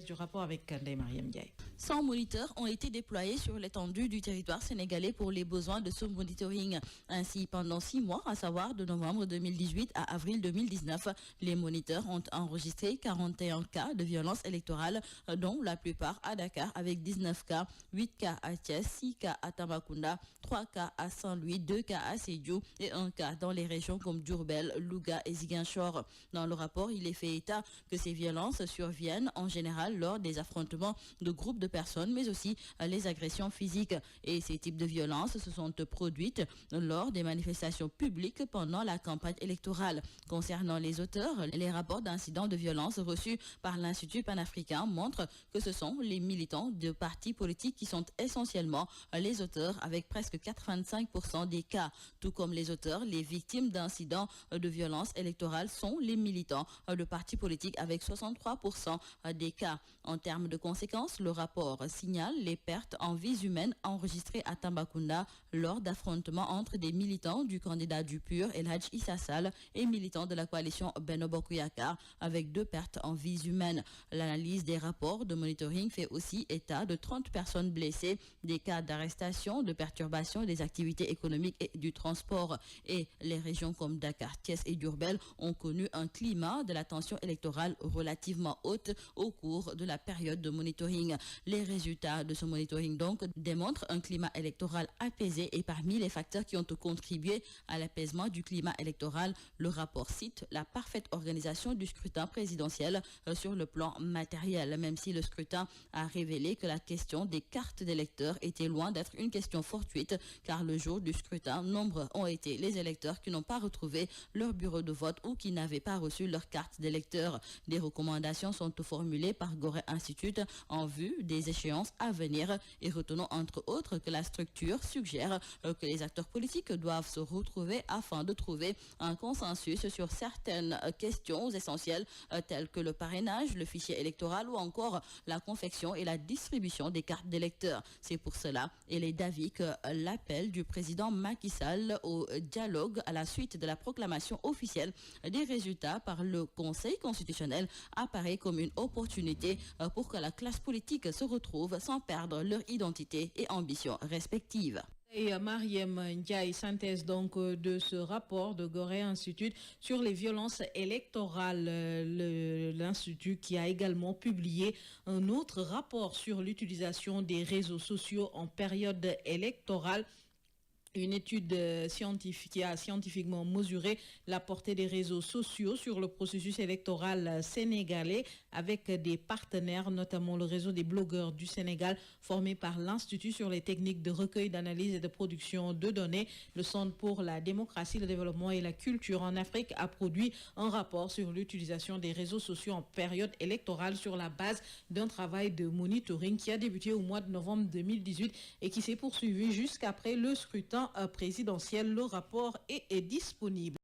Du rapport avec Kandé Mariam Ndiaye. 100 moniteurs ont été déployés sur l'étendue du territoire sénégalais pour les besoins de ce monitoring. Ainsi, pendant 6 mois, à savoir de novembre 2018 à avril 2019, les moniteurs ont enregistré 41 cas de violence électorale, dont la plupart à Dakar avec 19 cas, 8 cas à Thiès, 6 cas à Tambacounda, 3 cas à Saint-Louis, 2 cas à Sédhiou et 1 cas dans les régions comme Diourbel, Louga et Ziguinchor. Dans le rapport, il est fait état que ces violences surviennent en général lors des affrontements de groupes de personnes, mais aussi les agressions physiques. Et ces types de violences se sont produites lors des manifestations publiques pendant la campagne électorale. Concernant les auteurs, les rapports d'incidents de violence reçus par l'Institut panafricain montrent que ce sont les militants de partis politiques qui sont essentiellement les auteurs, avec presque 85% des cas. Tout comme les auteurs, les victimes d'incidents de violence électorale sont les militants de partis politiques, avec 63% des cas. En termes de conséquences, le rapport signale les pertes en vies humaines enregistrées à Tambacounda lors d'affrontements entre des militants du candidat du PUR, El Hadj Issa Sall, et militants de la coalition Benno Bokk Yakaar, avec 2 pertes en vies humaines. L'analyse des rapports de monitoring fait aussi état de 30 personnes blessées, des cas d'arrestation, de perturbation des activités économiques et du transport. Et les régions comme Dakar, Thiès et Diourbel ont connu un climat de la tension électorale relativement haute au cours de la période de monitoring. Les résultats de ce monitoring donc démontrent un climat électoral apaisé, et parmi les facteurs qui ont contribué à l'apaisement du climat électoral, le rapport cite la parfaite organisation du scrutin présidentiel sur le plan matériel, même si le scrutin a révélé que la question des cartes d'électeurs était loin d'être une question fortuite, car le jour du scrutin, nombreux ont été les électeurs qui n'ont pas retrouvé leur bureau de vote ou qui n'avaient pas reçu leur carte d'électeur. Des recommandations sont formulées par Gorée Institute en vue des échéances à venir, et retenons entre autres que la structure suggère que les acteurs politiques doivent se retrouver afin de trouver un consensus sur certaines questions essentielles telles que le parrainage, le fichier électoral ou encore la confection et la distribution des cartes d'électeurs. C'est pour cela, il est d'avis que l'appel du président Macky Sall au dialogue à la suite de la proclamation officielle des résultats par le Conseil constitutionnel apparaît comme une opportunité pour que la classe politique se retrouve sans perdre leur identité et ambition respectives. Et Mariam Ndiaye, synthèse donc de ce rapport de Gorée Institute sur les violences électorales. L'Institut qui a également publié un autre rapport sur l'utilisation des réseaux sociaux en période électorale. Une étude scientifique qui a scientifiquement mesuré la portée des réseaux sociaux sur le processus électoral sénégalais, avec des partenaires, notamment le réseau des blogueurs du Sénégal, formé par l'Institut sur les techniques de recueil, d'analyse et de production de données. Le Centre pour la démocratie, le développement et la culture en Afrique a produit un rapport sur l'utilisation des réseaux sociaux en période électorale sur la base d'un travail de monitoring qui a débuté au mois de novembre 2018 et qui s'est poursuivi jusqu'après le scrutin présidentiel. Le rapport est disponible.